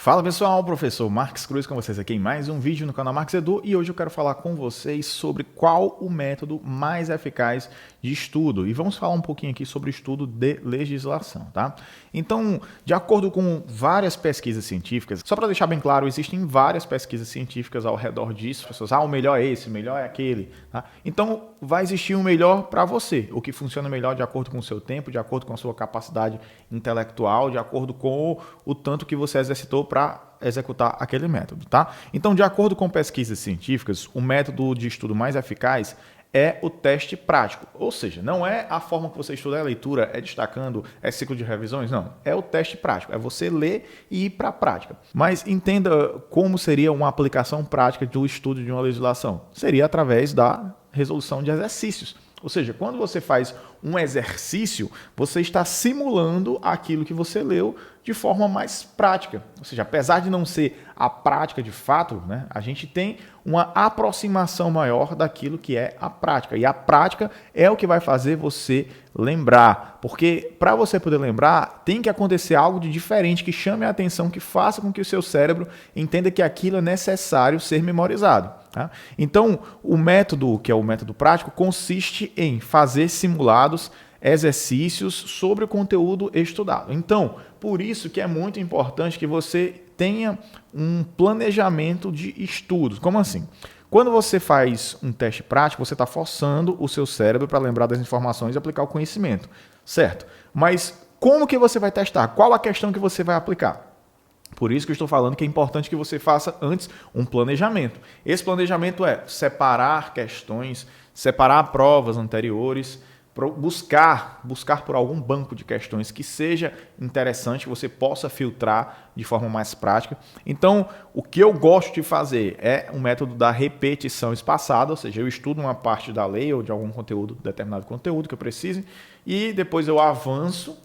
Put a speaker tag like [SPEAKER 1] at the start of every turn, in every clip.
[SPEAKER 1] Fala pessoal, professor Marques Cruz com vocês aqui em mais um vídeo no canal Marques Edu e hoje eu quero falar com vocês sobre qual o método mais eficaz de estudo e vamos falar um pouquinho aqui sobre estudo de legislação, tá? Então, de acordo com várias pesquisas científicas, só para deixar bem claro, existem várias pesquisas científicas ao redor disso, pessoas, o melhor é esse, o melhor é aquele, tá? Então, vai existir um melhor para você, o que funciona melhor de acordo com o seu tempo, de acordo com a sua capacidade intelectual, de acordo com o tanto que você exercitou para executar aquele método, tá? Então, de acordo com pesquisas científicas, o método de estudo mais eficaz é o teste prático, ou seja, não é a forma que você estuda a leitura, é destacando, é ciclo de revisões, não, é o teste prático, é você ler e ir para a prática. Mas entenda como seria uma aplicação prática do estudo de uma legislação, seria através da resolução de exercícios. Ou seja, quando você faz um exercício, você está simulando aquilo que você leu de forma mais prática. Ou seja, apesar de não ser a prática de fato, né, a gente tem uma aproximação maior daquilo que é a prática. E a prática é o que vai fazer você lembrar. Porque para você poder lembrar, tem que acontecer algo de diferente que chame a atenção, que faça com que o seu cérebro entenda que aquilo é necessário ser memorizado. Tá? Então, o método, que é o método prático, consiste em fazer simulados, exercícios sobre o conteúdo estudado. Então, por isso que é muito importante que você tenha um planejamento de estudos. Como assim? Quando você faz um teste prático, você está forçando o seu cérebro para lembrar das informações e aplicar o conhecimento, certo? Mas como que você vai testar? Qual a questão que você vai aplicar? Por isso que eu estou falando que é importante que você faça antes um planejamento. Esse planejamento é separar questões, separar provas anteriores, buscar por algum banco de questões que seja interessante, que você possa filtrar de forma mais prática. Então, o que eu gosto de fazer é um método da repetição espaçada, ou seja, eu estudo uma parte da lei ou de algum conteúdo, determinado conteúdo que eu precise, e depois eu avanço,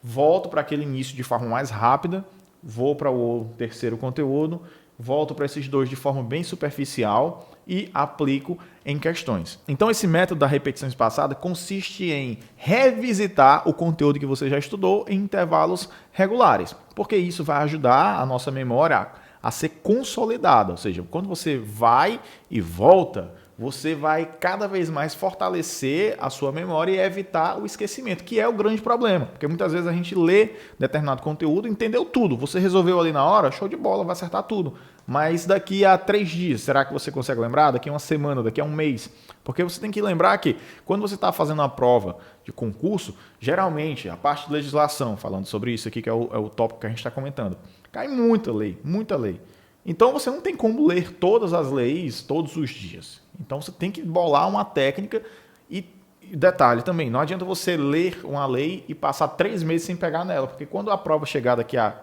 [SPEAKER 1] volto para aquele início de forma mais rápida, vou para o terceiro conteúdo, volto para esses dois de forma bem superficial e aplico em questões. Então, esse método da repetição espaçada consiste em revisitar o conteúdo que você já estudou em intervalos regulares, porque isso vai ajudar a nossa memória a ser consolidada, ou seja, quando você vai e volta, você vai cada vez mais fortalecer a sua memória e evitar o esquecimento, que é o grande problema. Porque muitas vezes a gente lê determinado conteúdo, entendeu tudo, você resolveu ali na hora, show de bola, vai acertar tudo. Mas daqui a 3 dias, será que você consegue lembrar? Daqui a uma semana, daqui a um mês? Porque você tem que lembrar que quando você está fazendo uma prova de concurso, geralmente a parte de legislação, falando sobre isso aqui, que é o tópico que a gente está comentando, cai muita lei, muita lei. Então você não tem como ler todas as leis todos os dias. Então você tem que bolar uma técnica e detalhe também, não adianta você ler uma lei e passar 3 meses sem pegar nela, porque quando a prova chegar daqui a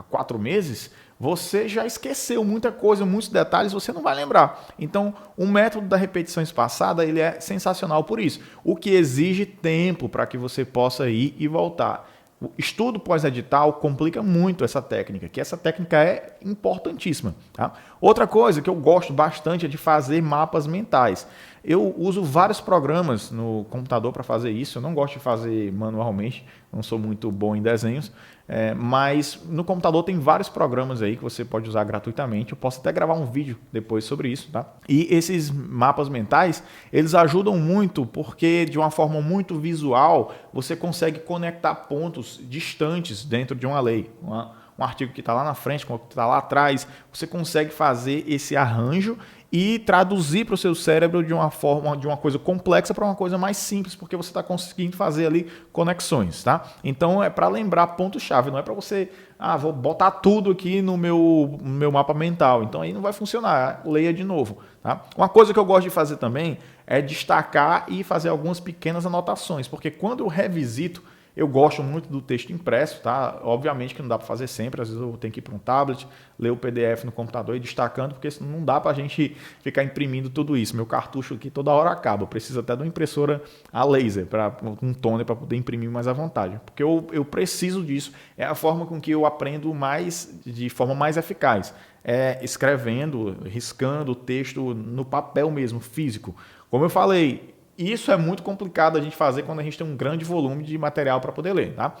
[SPEAKER 1] 4 meses, você já esqueceu muita coisa, muitos detalhes, você não vai lembrar. Então, o método da repetição espaçada, ele é sensacional por isso, o que exige tempo para que você possa ir e voltar. O estudo pós-edital complica muito essa técnica, que essa técnica é importantíssima. Tá? Outra coisa que eu gosto bastante é de fazer mapas mentais. Eu uso vários programas no computador para fazer isso, eu não gosto de fazer manualmente, não sou muito bom em desenhos, mas no computador tem vários programas aí que você pode usar gratuitamente, eu posso até gravar um vídeo depois sobre isso. Tá? E esses mapas mentais, eles ajudam muito porque de uma forma muito visual, você consegue conectar pontos distantes dentro de uma lei. Um artigo que está lá na frente, com o que está lá atrás, você consegue fazer esse arranjo e traduzir para o seu cérebro de uma forma, de uma coisa complexa para uma coisa mais simples, porque você está conseguindo fazer ali conexões, tá? Então é para lembrar ponto-chave, não é para você, vou botar tudo aqui no meu mapa mental, então aí não vai funcionar, leia de novo, tá? Uma coisa que eu gosto de fazer também é destacar e fazer algumas pequenas anotações, porque quando eu revisito, eu gosto muito do texto impresso, tá? Obviamente que não dá para fazer sempre, às vezes eu tenho que ir para um tablet, ler o PDF no computador e destacando, porque senão não dá para a gente ficar imprimindo tudo isso. Meu cartucho aqui toda hora acaba, eu preciso até de uma impressora a laser, um toner para poder imprimir mais à vontade, porque eu preciso disso, é a forma com que eu aprendo de forma mais eficaz, escrevendo, riscando o texto no papel mesmo, físico. Como eu falei, isso é muito complicado a gente fazer quando a gente tem um grande volume de material para poder ler, tá?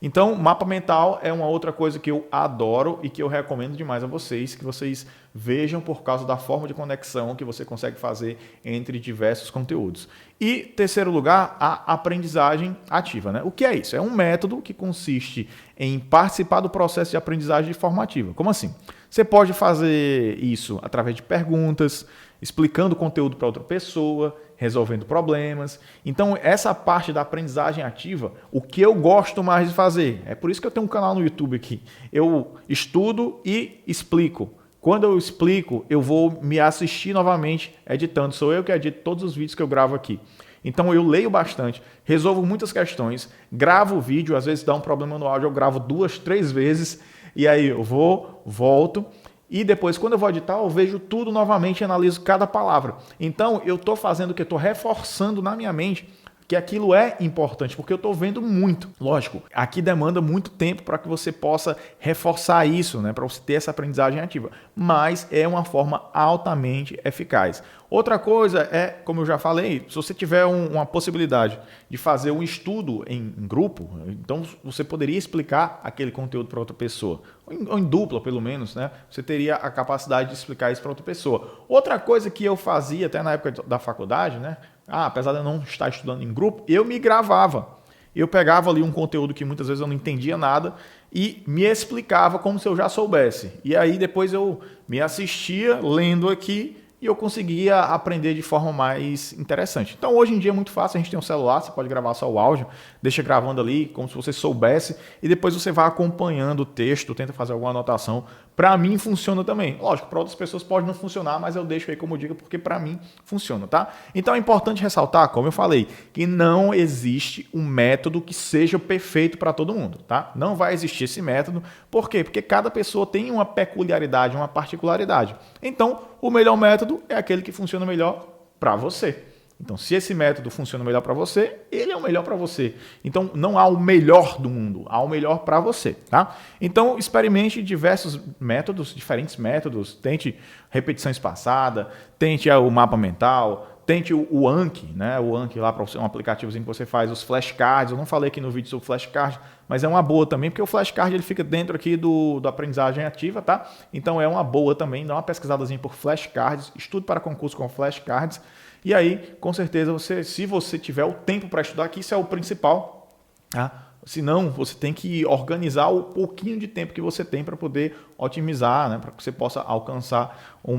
[SPEAKER 1] Então, mapa mental é uma outra coisa que eu adoro e que eu recomendo demais a vocês, que vocês vejam por causa da forma de conexão que você consegue fazer entre diversos conteúdos. E, terceiro lugar, a aprendizagem ativa, né? O que é isso? É um método que consiste em participar do processo de aprendizagem formativa. Como assim? Você pode fazer isso através de perguntas, explicando o conteúdo para outra pessoa, resolvendo problemas. Então, essa parte da aprendizagem ativa, o que eu gosto mais de fazer. É por isso que eu tenho um canal no YouTube aqui. Eu estudo e explico. Quando eu explico, eu vou me assistir novamente editando. Sou eu que edito todos os vídeos que eu gravo aqui. Então eu leio bastante, resolvo muitas questões, gravo o vídeo, às vezes dá um problema no áudio, eu gravo 2, 3 vezes, e aí eu vou, volto, e depois, quando eu vou editar, eu vejo tudo novamente e analiso cada palavra. Então eu estou fazendo o que? Eu estou reforçando na minha mente que aquilo é importante, porque eu estou vendo muito. Lógico, aqui demanda muito tempo para que você possa reforçar isso, né, para você ter essa aprendizagem ativa, mas é uma forma altamente eficaz. Outra coisa é, como eu já falei, se você tiver uma possibilidade de fazer um estudo em grupo, então você poderia explicar aquele conteúdo para outra pessoa, ou em dupla pelo menos, né? Você teria a capacidade de explicar isso para outra pessoa. Outra coisa que eu fazia até na época da faculdade, né? Apesar de eu não estar estudando em grupo, eu me gravava. Eu pegava ali um conteúdo que muitas vezes eu não entendia nada e me explicava como se eu já soubesse. E aí depois eu me assistia lendo aqui e eu conseguia aprender de forma mais interessante. Então hoje em dia é muito fácil, a gente tem um celular, você pode gravar só o áudio, deixa gravando ali como se você soubesse e depois você vai acompanhando o texto, tenta fazer alguma anotação. Para mim funciona também. Lógico, para outras pessoas pode não funcionar, mas eu deixo aí como dica porque para mim funciona, tá? Então é importante ressaltar, como eu falei, que não existe um método que seja perfeito para todo mundo, tá? Não vai existir esse método. Por quê? Porque cada pessoa tem uma peculiaridade, uma particularidade. Então, o melhor método é aquele que funciona melhor para você. Então, se esse método funciona melhor para você, ele é o melhor para você. Então, não há o melhor do mundo, há o melhor para você, tá? Então, experimente diversos métodos, diferentes métodos. Tente repetição espaçada, tente o mapa mental, tente o Anki, né? O Anki lá para um aplicativozinho que você faz os flashcards. Eu não falei aqui no vídeo sobre flashcard, mas é uma boa também, porque o flashcard ele fica dentro aqui do aprendizagem ativa, tá? Então é uma boa também, dá uma pesquisadazinha por flashcards, estudo para concurso com flashcards. E aí, com certeza, se você tiver o tempo para estudar, que isso é o principal, tá? Senão, você tem que organizar o pouquinho de tempo que você tem para poder otimizar, né? Para que você possa alcançar o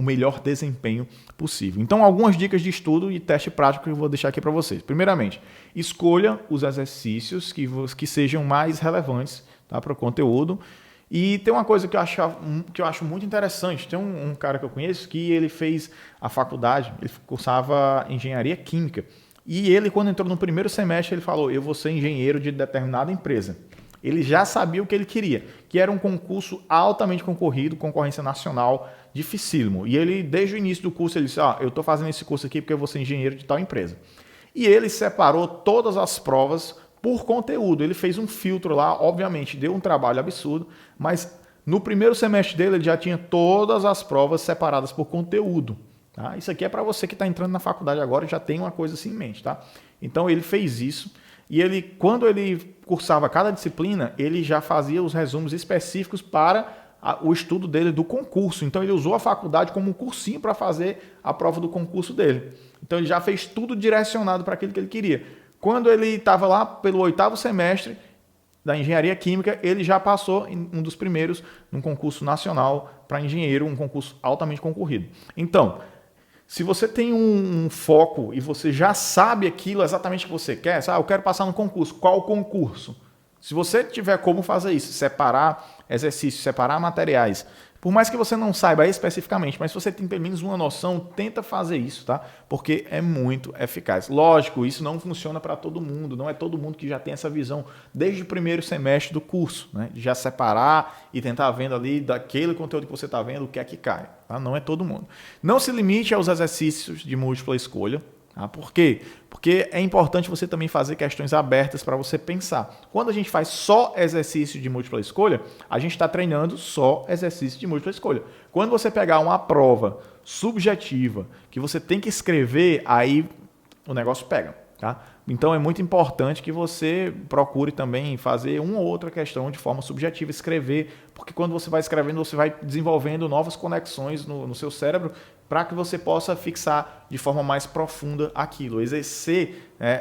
[SPEAKER 1] melhor desempenho possível. Então, algumas dicas de estudo e teste prático que eu vou deixar aqui para vocês. Primeiramente, escolha os exercícios que sejam mais relevantes, tá, para o conteúdo. E tem uma coisa que eu acho muito interessante. Tem um cara que eu conheço que ele fez a faculdade, ele cursava engenharia química. E ele, quando entrou no primeiro semestre, ele falou, eu vou ser engenheiro de determinada empresa. Ele já sabia o que ele queria, que era um concurso altamente concorrido, concorrência nacional, dificílimo. E ele, desde o início do curso, ele disse, eu estou fazendo esse curso aqui porque eu vou ser engenheiro de tal empresa. E ele separou todas as provas por conteúdo. Ele fez um filtro lá, obviamente, deu um trabalho absurdo, mas no primeiro semestre dele ele já tinha todas as provas separadas por conteúdo. Tá? Isso aqui é para você que está entrando na faculdade agora e já tem uma coisa assim em mente. Tá? Então ele fez isso e ele, quando ele cursava cada disciplina, ele já fazia os resumos específicos para o estudo dele do concurso. Então ele usou a faculdade como um cursinho para fazer a prova do concurso dele. Então ele já fez tudo direcionado para aquilo que ele queria. Quando ele estava lá pelo 8º semestre da engenharia química, ele já passou em um dos primeiros num concurso nacional para engenheiro, um concurso altamente concorrido. Então, se você tem um foco e você já sabe aquilo exatamente que você quer, eu quero passar no concurso, qual concurso? Se você tiver como fazer isso, separar exercícios, separar materiais, por mais que você não saiba especificamente, mas se você tem pelo menos uma noção, tenta fazer isso, tá? Porque é muito eficaz. Lógico, isso não funciona para todo mundo, não é todo mundo que já tem essa visão desde o primeiro semestre do curso, né? De já separar e tentar vendo ali daquele conteúdo que você está vendo, o que é que cai, tá? Não é todo mundo. Não se limite aos exercícios de múltipla escolha. Por quê? Porque é importante você também fazer questões abertas para você pensar. Quando a gente faz só exercício de múltipla escolha, a gente está treinando só exercício de múltipla escolha. Quando você pegar uma prova subjetiva que você tem que escrever, aí o negócio pega. Tá? Então é muito importante que você procure também fazer uma ou outra questão de forma subjetiva, escrever, porque quando você vai escrevendo, você vai desenvolvendo novas conexões no seu cérebro para que você possa fixar de forma mais profunda aquilo,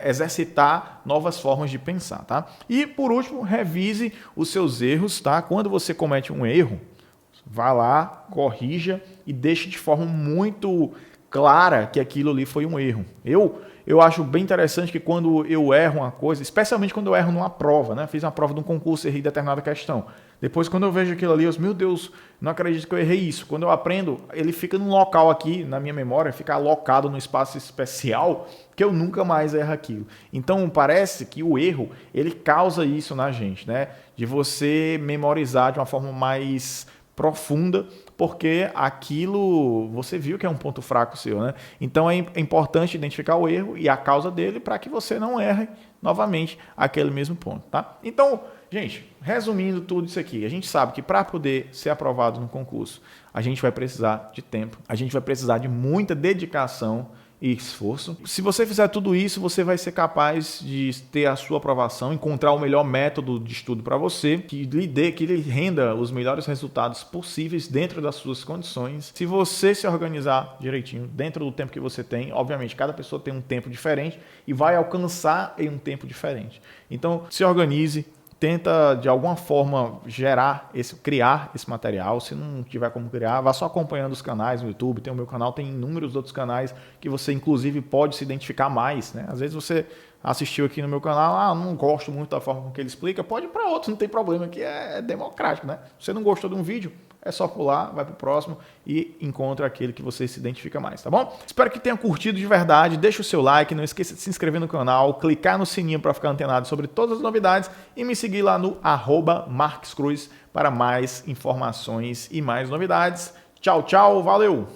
[SPEAKER 1] exercitar novas formas de pensar, tá? E por último, revise os seus erros, tá? Quando você comete um erro, vá lá, corrija e deixe de forma muito clara que aquilo ali foi um erro. Eu acho bem interessante que quando eu erro uma coisa, especialmente quando eu erro numa prova, né? Fiz uma prova de um concurso e errei determinada questão. Depois, quando eu vejo aquilo ali, eu digo, meu Deus, não acredito que eu errei isso. Quando eu aprendo, ele fica num local aqui, na minha memória, fica alocado num espaço especial, que eu nunca mais erro aquilo. Então, parece que o erro, ele causa isso na gente, né? De você memorizar de uma forma mais profunda, porque aquilo você viu que é um ponto fraco seu, né? Então é importante identificar o erro e a causa dele para que você não erre novamente aquele mesmo ponto, tá? Então, gente, resumindo tudo isso aqui, a gente sabe que para poder ser aprovado no concurso, a gente vai precisar de tempo, a gente vai precisar de muita dedicação e esforço. Se você fizer tudo isso, você vai ser capaz de ter a sua aprovação, encontrar o melhor método de estudo para você, que lhe renda os melhores resultados possíveis dentro das suas condições. Se você se organizar direitinho, dentro do tempo que você tem, obviamente, cada pessoa tem um tempo diferente e vai alcançar em um tempo diferente. Então, se organize, tenta de alguma forma criar esse material. Se não tiver como criar, vá só acompanhando os canais no YouTube, tem o meu canal, tem inúmeros outros canais que você inclusive pode se identificar mais, né? Às vezes você assistiu aqui no meu canal, não gosto muito da forma com que ele explica, pode ir para outro, não tem problema, que é democrático, né? Se você não gostou de um vídeo, é só pular, vai pro próximo e encontra aquele que você se identifica mais, tá bom? Espero que tenha curtido de verdade, deixa o seu like, não esqueça de se inscrever no canal, clicar no sininho para ficar antenado sobre todas as novidades e me seguir lá no @marquescruz para mais informações e mais novidades. Tchau, tchau, valeu!